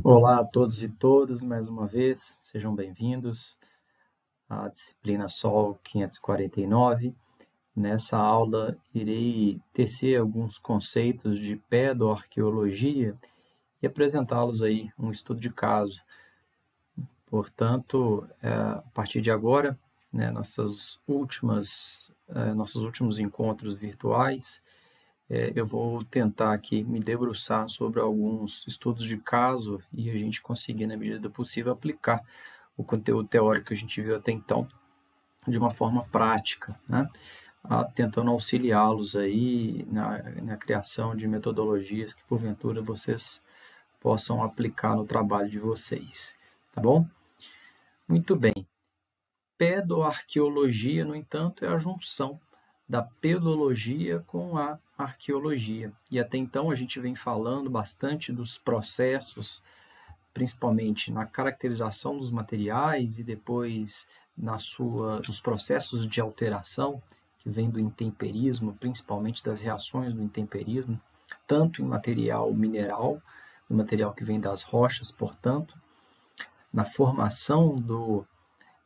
Olá a todos e todas, mais uma vez, sejam bem-vindos à disciplina SOL 549. Nessa aula, irei tecer alguns conceitos de pedoarqueologia e apresentá-los aí, um estudo de caso. Portanto, a partir de agora, nossos últimos encontros virtuais, eu vou tentar aqui me debruçar sobre alguns estudos de caso e a gente conseguir, na medida do possível, aplicar o conteúdo teórico que a gente viu até então de uma forma prática, né? Tentando auxiliá-los aí na criação de metodologias que, porventura, vocês possam aplicar no trabalho de vocês, tá bom? Muito bem. Pedoarqueologia, no entanto, é a junção da pedologia com a arqueologia. E até então a gente vem falando bastante dos processos, principalmente na caracterização dos materiais e depois nos processos de alteração, que vem do intemperismo, principalmente das reações do intemperismo, tanto em material mineral, no material que vem das rochas, portanto, na formação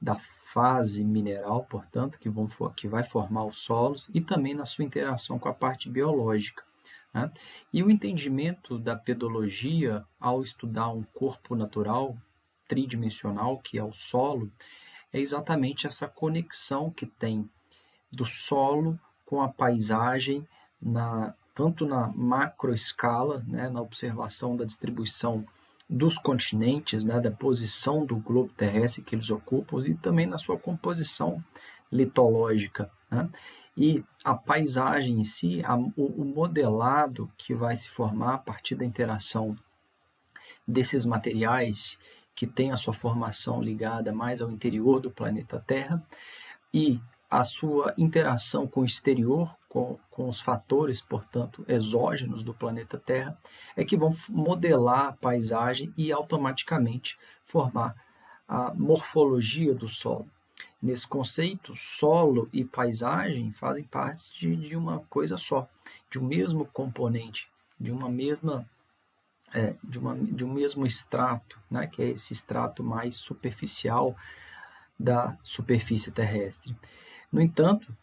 da fase mineral, portanto, que vai formar os solos, e também na sua interação com a parte biológica, né? E o entendimento da pedologia, ao estudar um corpo natural tridimensional, que é o solo, é exatamente essa conexão que tem do solo com a paisagem, tanto na macroescala, né, na observação da distribuição dos continentes, né, da posição do globo terrestre que eles ocupam e também na sua composição litológica, né? E a paisagem em si, o modelado que vai se formar a partir da interação desses materiais que tem a sua formação ligada mais ao interior do planeta Terra e a sua interação com o exterior, com os fatores, portanto, exógenos do planeta Terra, é que vão modelar a paisagem e automaticamente formar a morfologia do solo. Nesse conceito, solo e paisagem fazem parte de uma coisa só, de um mesmo componente, de uma mesma de um mesmo extrato, né, que é esse extrato mais superficial da superfície terrestre. No entanto,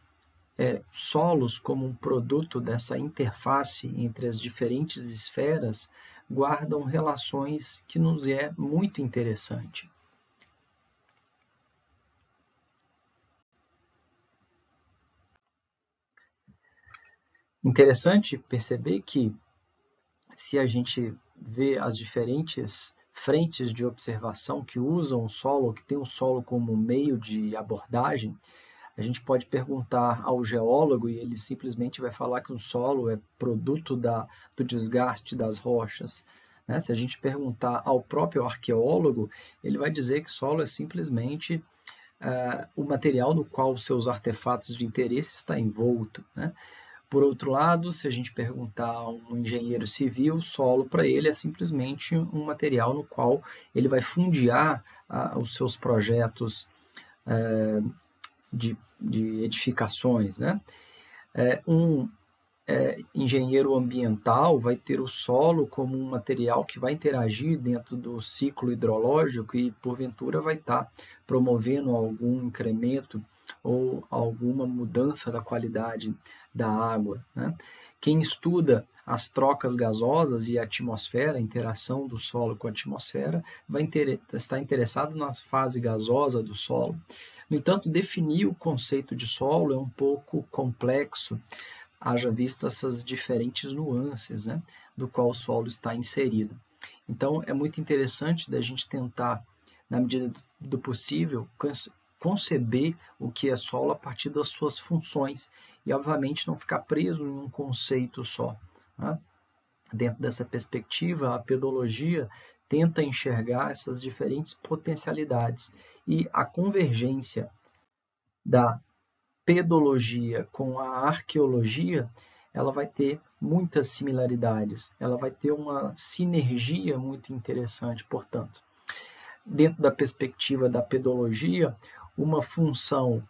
solos, como um produto dessa interface entre as diferentes esferas, guardam relações que nos é muito interessante. Interessante perceber que, se a gente vê as diferentes frentes de observação que usam o solo, que tem o solo como meio de abordagem, a gente pode perguntar ao geólogo e ele simplesmente vai falar que o solo é produto do desgaste das rochas, né? Se a gente perguntar ao próprio arqueólogo, ele vai dizer que solo é simplesmente o material no qual os seus artefatos de interesse está envolto, né? Por outro lado, se a gente perguntar a um engenheiro civil, solo para ele é simplesmente um material no qual ele vai fundiar os seus projetos de edificações, né? Um engenheiro ambiental vai ter o solo como um material que vai interagir dentro do ciclo hidrológico e, porventura, vai estar promovendo algum incremento ou alguma mudança da qualidade da água, né? Quem estuda as trocas gasosas e a atmosfera, a interação do solo com a atmosfera, vai estar interessado na fase gasosa do solo. No entanto, definir o conceito de solo é um pouco complexo, haja visto essas diferentes nuances, né, do qual o solo está inserido. Então, é muito interessante da gente tentar, na medida do possível, conceber o que é solo a partir das suas funções e, obviamente, não ficar preso em um conceito só, né? Dentro dessa perspectiva, a pedologia tenta enxergar essas diferentes potencialidades e a convergência da pedologia com a arqueologia, ela vai ter muitas similaridades, ela vai ter uma sinergia muito interessante, portanto. Dentro da perspectiva da pedologia, uma função,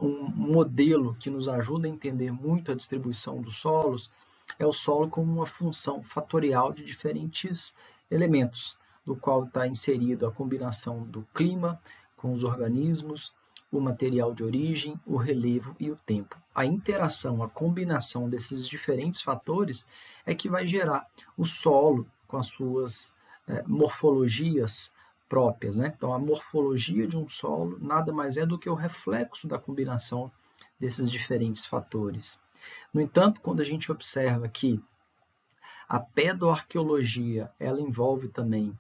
um modelo que nos ajuda a entender muito a distribuição dos solos, é o solo como uma função fatorial de diferentes elementos, do qual está inserido a combinação do clima com os organismos, o material de origem, o relevo e o tempo. A interação, a combinação desses diferentes fatores é que vai gerar o solo com as suas morfologias próprias, né? Então, a morfologia de um solo nada mais é do que o reflexo da combinação desses diferentes fatores. No entanto, quando a gente observa que a pedoarqueologia ela envolve também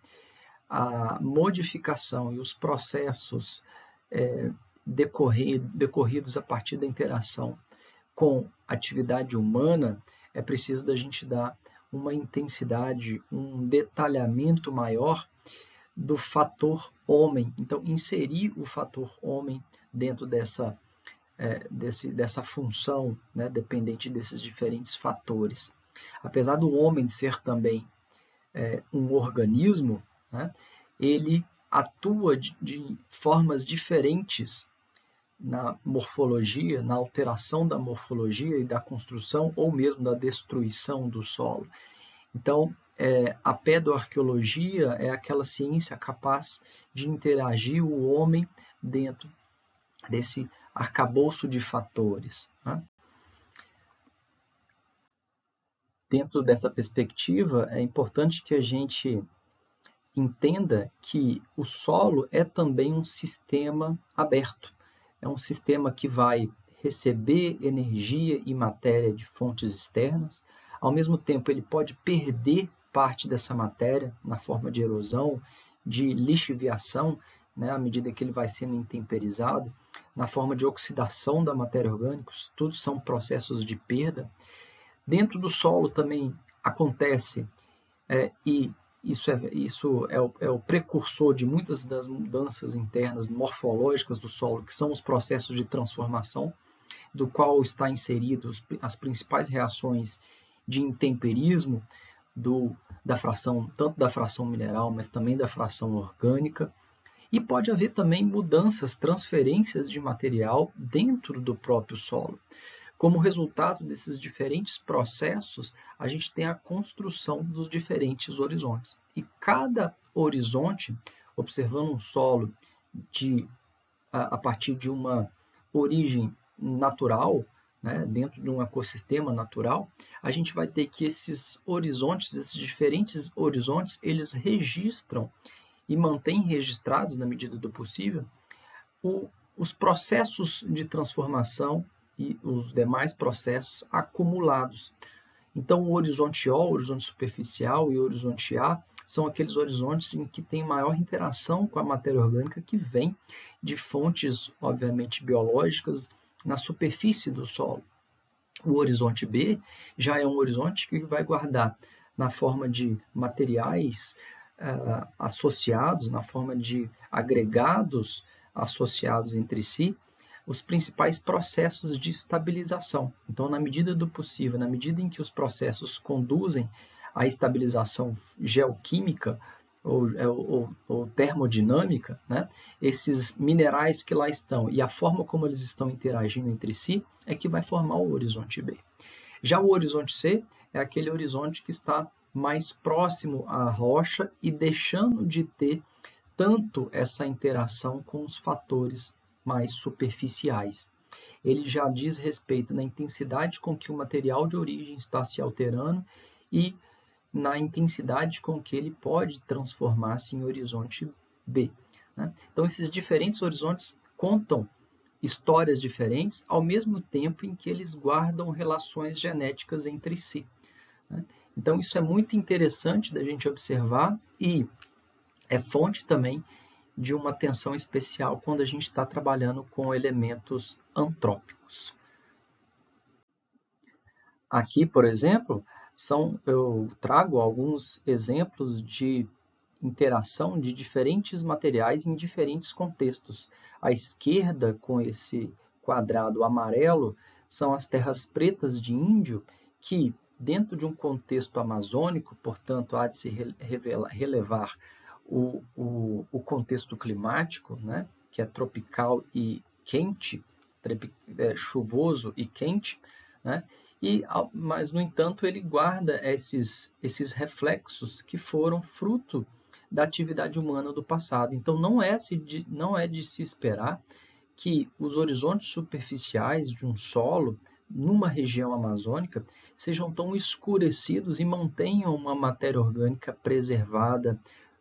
a modificação e os processos decorridos a partir da interação com atividade humana, é preciso da gente dar uma intensidade, um detalhamento maior do fator homem. Então, inserir o fator homem dentro dessa função, né, dependente desses diferentes fatores. Apesar do homem ser também um organismo, né, ele atua de formas diferentes na morfologia, na alteração da morfologia e da construção ou mesmo da destruição do solo. Então, a pedoarqueologia é aquela ciência capaz de interagir o homem dentro desse arcabouço de fatores, né? Dentro dessa perspectiva, é importante que a gente entenda que o solo é também um sistema aberto. É um sistema que vai receber energia e matéria de fontes externas. Ao mesmo tempo, ele pode perder parte dessa matéria na forma de erosão, de lixiviação, né, à medida que ele vai sendo intemperizado, na forma de oxidação da matéria orgânica. Tudo são processos de perda. Dentro do solo também acontece, e isso é o precursor de muitas das mudanças internas morfológicas do solo, que são os processos de transformação, do qual está inserido as principais reações de intemperismo da fração, tanto da fração mineral, mas também da fração orgânica. E pode haver também mudanças, transferências de material dentro do próprio solo. Como resultado desses diferentes processos, a gente tem a construção dos diferentes horizontes. E cada horizonte, observando um solo a partir de uma origem natural, né, dentro de um ecossistema natural, a gente vai ter que esses horizontes, esses diferentes horizontes, eles registram e mantêm registrados, na medida do possível, os processos de transformação e os demais processos acumulados. Então, o horizonte O, o horizonte superficial e o horizonte A são aqueles horizontes em que tem maior interação com a matéria orgânica que vem de fontes, obviamente, biológicas na superfície do solo. O horizonte B já é um horizonte que vai guardar na forma de materiais associados, na forma de agregados associados entre si, os principais processos de estabilização. Então, na medida do possível, na medida em que os processos conduzem à estabilização geoquímica ou termodinâmica, né, esses minerais que lá estão e a forma como eles estão interagindo entre si é que vai formar o horizonte B. Já o horizonte C é aquele horizonte que está mais próximo à rocha e deixando de ter tanto essa interação com os fatores mais superficiais. Ele já diz respeito na intensidade com que o material de origem está se alterando e na intensidade com que ele pode transformar-se em horizonte B, né? Então, esses diferentes horizontes contam histórias diferentes, ao mesmo tempo em que eles guardam relações genéticas entre si, né? Então, isso é muito interessante da gente observar e é fonte também de uma atenção especial quando a gente está trabalhando com elementos antrópicos. Aqui, por exemplo, eu trago alguns exemplos de interação de diferentes materiais em diferentes contextos. À esquerda, com esse quadrado amarelo, são as terras pretas de índio que, dentro de um contexto amazônico, portanto, há de se relevar o contexto climático, né, que é tropical e quente, chuvoso e quente, né, mas, no entanto, ele guarda esses reflexos que foram fruto da atividade humana do passado. Então, não é de se esperar que os horizontes superficiais de um solo, numa região amazônica, sejam tão escurecidos e mantenham uma matéria orgânica preservada,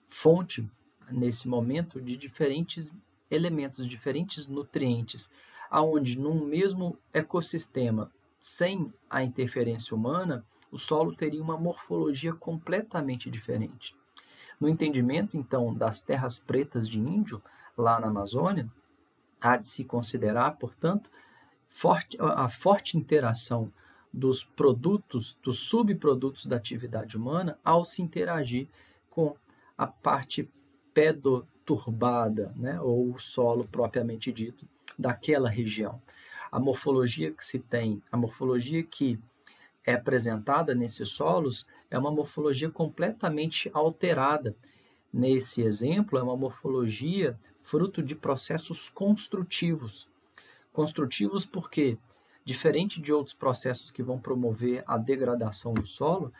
fonte, nesse momento, de diferentes elementos, diferentes nutrientes, aonde num mesmo ecossistema, sem a interferência humana, o solo teria uma morfologia completamente diferente. No entendimento, então, das terras pretas de índio, lá na Amazônia, há de se considerar, portanto, a forte interação dos produtos, dos subprodutos da atividade humana ao se interagir com a parte pedoturbada, né, ou o solo propriamente dito, daquela região. A morfologia que se tem, a morfologia que é apresentada nesses solos é uma morfologia completamente alterada. Nesse exemplo, é uma morfologia fruto de processos construtivos. Construtivos porque, diferente de outros processos que vão promover a degradação do solo,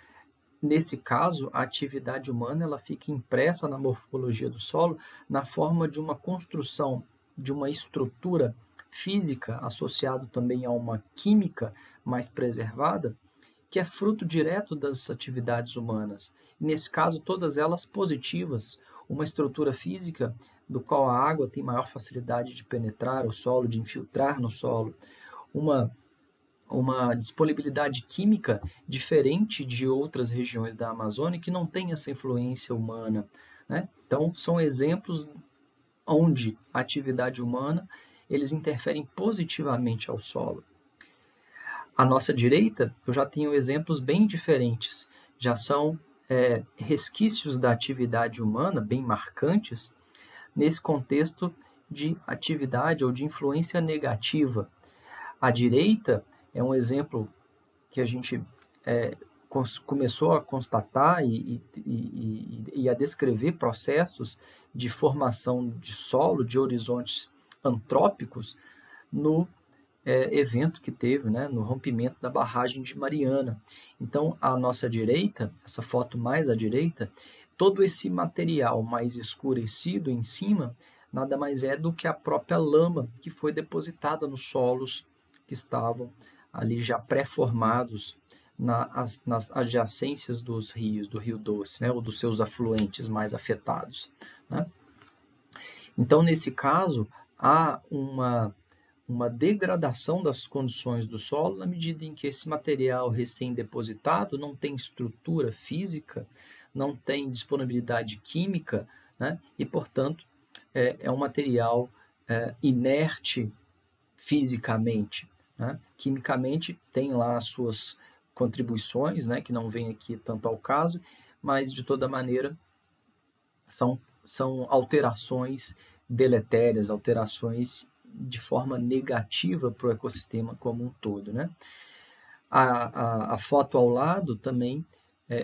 nesse caso, a atividade humana ela fica impressa na morfologia do solo na forma de uma construção, de uma estrutura física, associado também a uma química mais preservada, que é fruto direto das atividades humanas. Nesse caso, todas elas positivas, uma estrutura física do qual a água tem maior facilidade de penetrar o solo, de infiltrar no solo, uma disponibilidade química diferente de outras regiões da Amazônia que não tem essa influência humana, né? Então, são exemplos onde a atividade humana eles interferem positivamente ao solo. À nossa direita, eu já tenho exemplos bem diferentes. Já são resquícios da atividade humana, bem marcantes, nesse contexto de atividade ou de influência negativa. À direita é um exemplo que a gente começou a constatar e a descrever processos de formação de solo, de horizontes antrópicos, no evento que teve, né, no rompimento da barragem de Mariana. Então, à nossa direita, essa foto mais à direita, todo esse material mais escurecido em cima, nada mais é do que a própria lama que foi depositada nos solos que estavam ali já pré-formados nas adjacências dos rios, do Rio Doce, né, ou dos seus afluentes mais afetados, né? Então, nesse caso, há uma degradação das condições do solo na medida em que esse material recém-depositado não tem estrutura física, não tem disponibilidade química, né? E, portanto, é um material inerte fisicamente, né? Quimicamente tem lá as suas contribuições, né? Que não vem aqui tanto ao caso, mas, de toda maneira, são alterações deletérias, alterações de forma negativa para o ecossistema como um todo, né? A foto ao lado também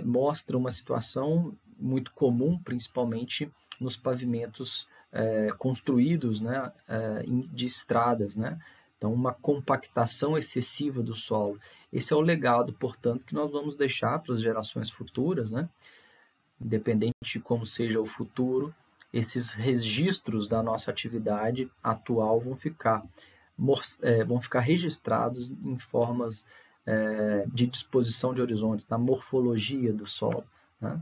mostra uma situação muito comum, principalmente nos pavimentos construídos, né, de estradas, né? Então, uma compactação excessiva do solo. Esse é o legado, portanto, que nós vamos deixar para as gerações futuras, né? Independente de como seja o futuro, esses registros da nossa atividade atual vão ficar registrados em formas de disposição de horizontes, na morfologia do solo, né?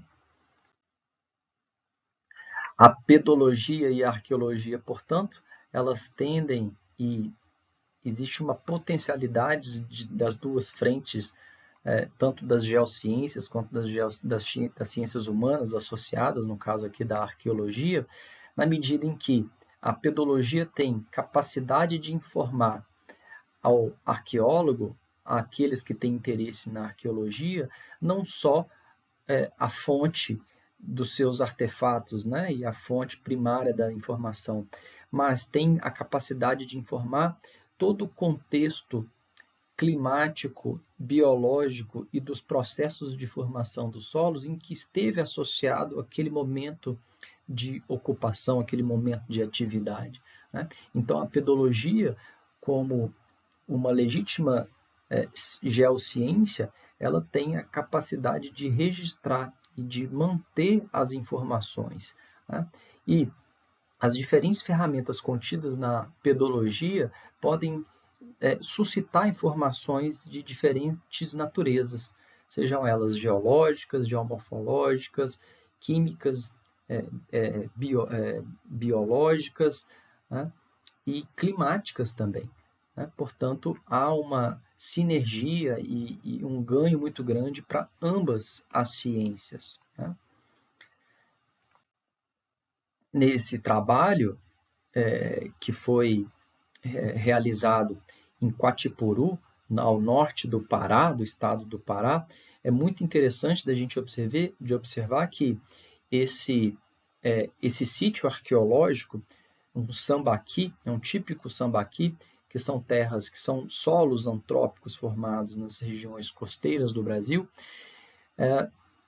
A pedologia e a arqueologia, portanto, elas tendem e existe uma potencialidade das duas frentes, tanto das geociências quanto das ciências humanas associadas, no caso aqui da arqueologia, na medida em que a pedologia tem capacidade de informar ao arqueólogo, àqueles que têm interesse na arqueologia, não só a fonte dos seus artefatos, né, e a fonte primária da informação, mas tem a capacidade de informar todo o contexto climático, biológico e dos processos de formação dos solos em que esteve associado aquele momento de ocupação, aquele momento de atividade, né? Então, a pedologia, como uma legítima geociência, ela tem a capacidade de registrar e de manter as informações, né? E as diferentes ferramentas contidas na pedologia podem suscitar informações de diferentes naturezas, sejam elas geológicas, geomorfológicas, químicas, biológicas, né? E climáticas também, né? Portanto, há uma sinergia e um ganho muito grande para ambas as ciências, né? Nesse trabalho, que foi realizado em Quatipuru, ao norte do Pará, do estado do Pará, é muito interessante da gente observar que esse sítio arqueológico, um sambaqui, é um típico sambaqui, que são terras, que são solos antrópicos formados nas regiões costeiras do Brasil.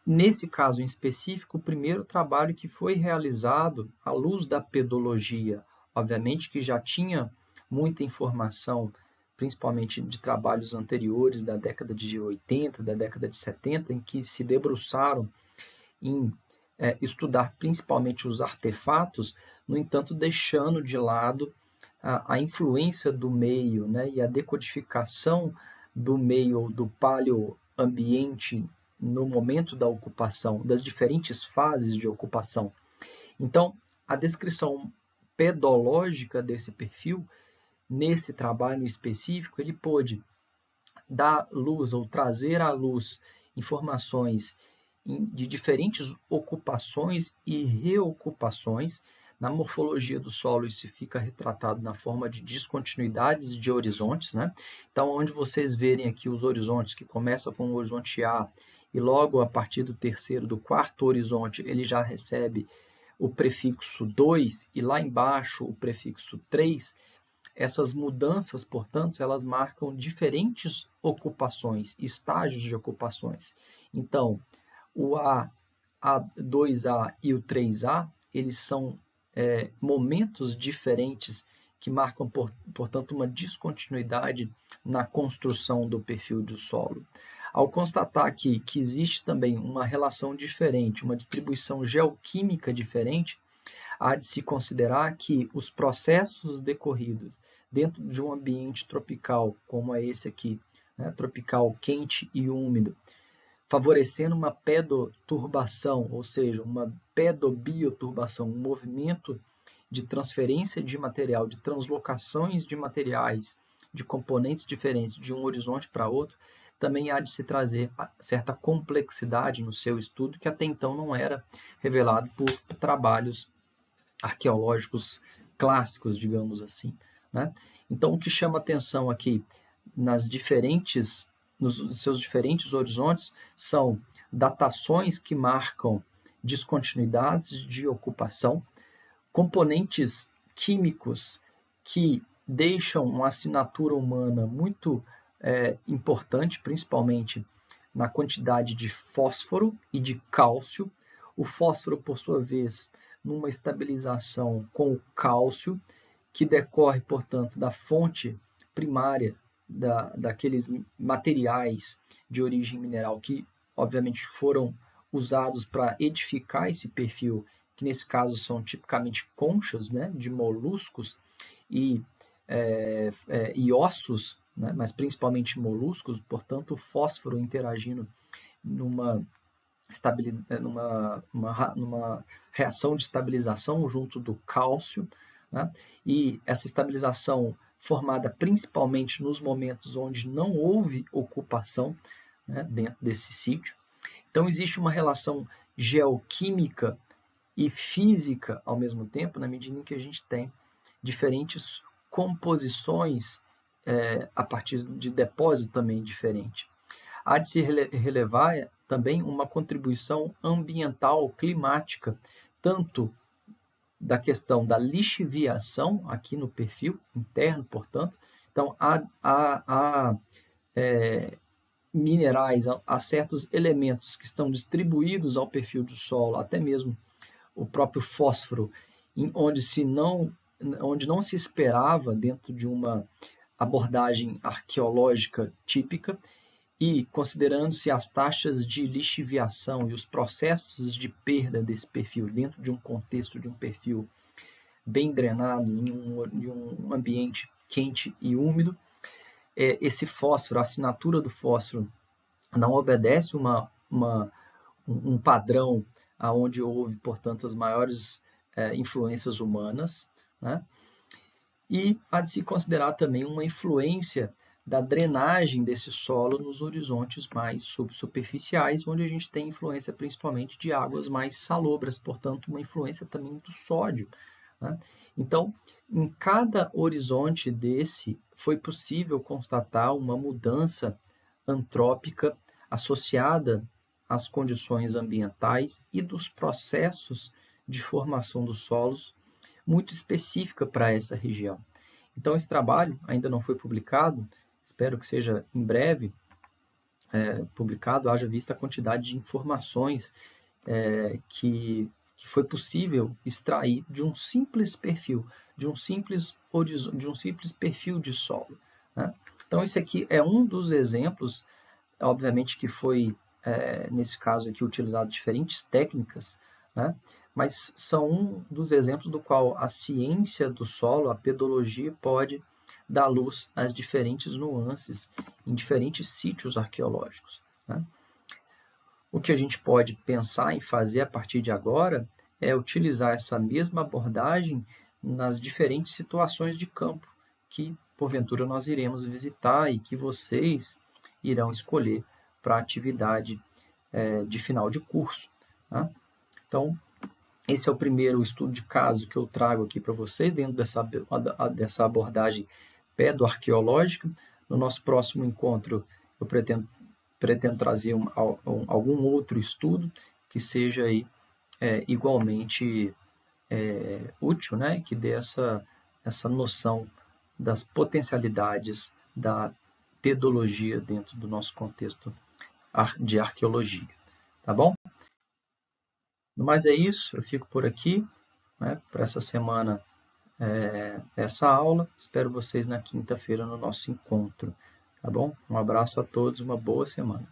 Nesse caso em específico, o primeiro trabalho que foi realizado à luz da pedologia, obviamente que já tinha muita informação, principalmente de trabalhos anteriores da década de 80, da década de 70, em que se debruçaram em estudar principalmente os artefatos, no entanto, deixando de lado a influência do meio, né, e a decodificação do meio do paleoambiente no momento da ocupação, das diferentes fases de ocupação. Então, a descrição pedológica desse perfil, nesse trabalho específico, ele pôde dar luz ou trazer à luz informações de diferentes ocupações e reocupações. Na morfologia do solo, isso fica retratado na forma de descontinuidades de horizontes, né? Então, onde vocês verem aqui os horizontes, que começa com o horizonte A, e logo a partir do terceiro, do quarto horizonte, ele já recebe o prefixo 2, e lá embaixo o prefixo 3, essas mudanças, portanto, elas marcam diferentes ocupações, estágios de ocupações. Então, o A 2A e o 3A, eles são momentos diferentes que marcam, portanto, uma descontinuidade na construção do perfil do solo. Ao constatar aqui que existe também uma relação diferente, uma distribuição geoquímica diferente, há de se considerar que os processos decorridos dentro de um ambiente tropical, como é esse aqui, né, tropical quente e úmido, favorecendo uma pedoturbação, ou seja, uma pedobioturbação, um movimento de transferência de material, de translocações de materiais, de componentes diferentes de um horizonte para outro, também há de se trazer certa complexidade no seu estudo, que até então não era revelado por trabalhos arqueológicos clássicos, digamos assim, né? Então, o que chama atenção aqui nos seus diferentes horizontes são datações que marcam descontinuidades de ocupação, componentes químicos que deixam uma assinatura humana muito importante, principalmente na quantidade de fósforo e de cálcio. O fósforo, por sua vez, numa estabilização com o cálcio, que decorre, portanto, da fonte primária daqueles materiais de origem mineral que, obviamente, foram usados para edificar esse perfil, que nesse caso são tipicamente conchas, né, de moluscos e ossos, né, mas principalmente moluscos, portanto, o fósforo interagindo numa reação de estabilização junto do cálcio, né? E essa estabilização formada principalmente nos momentos onde não houve ocupação, né, dentro desse sítio. Então, existe uma relação geoquímica e física ao mesmo tempo, na medida em que a gente tem diferentes composições a partir de depósito também diferente. Há de se relevar também uma contribuição ambiental, climática, tanto da questão da lixiviação aqui no perfil interno, portanto. Então, há minerais, há certos elementos que estão distribuídos ao perfil do solo, até mesmo o próprio fósforo, onde não se esperava dentro de uma abordagem arqueológica típica, E, considerando-se as taxas de lixiviação e os processos de perda desse perfil dentro de um contexto de um perfil bem drenado, em um ambiente quente e úmido, esse fósforo, a assinatura do fósforo, não obedece um padrão onde houve, portanto, as maiores influências humanas, né? E há de se considerar também uma influência da drenagem desse solo nos horizontes mais subsuperficiais, onde a gente tem influência principalmente de águas mais salobras, portanto, uma influência também do sódio, né? Então, em cada horizonte desse, foi possível constatar uma mudança antrópica associada às condições ambientais e dos processos de formação dos solos muito específica para essa região. Então, esse trabalho ainda não foi publicado, espero que seja em breve publicado, haja vista a quantidade de informações que foi possível extrair de um simples perfil, de um simples perfil de solo, né? Então, esse aqui é um dos exemplos, obviamente que foi, nesse caso aqui, utilizado diferentes técnicas, né? Mas são um dos exemplos do qual a ciência do solo, a pedologia, pode dar luz às diferentes nuances em diferentes sítios arqueológicos, né? O que a gente pode pensar em fazer a partir de agora é utilizar essa mesma abordagem nas diferentes situações de campo que, porventura, nós iremos visitar e que vocês irão escolher para a atividade de final de curso, tá? Então, esse é o primeiro estudo de caso que eu trago aqui para vocês, dentro dessa abordagem pedoarqueológica. No nosso próximo encontro, eu pretendo trazer algum outro estudo que seja aí, igualmente útil, né? Que dê essa noção das potencialidades da pedologia dentro do nosso contexto de arqueologia. Tá bom? Mas é isso, eu fico por aqui, né, para essa semana, essa aula. Espero vocês na quinta-feira no nosso encontro. Tá bom? Um abraço a todos, uma boa semana.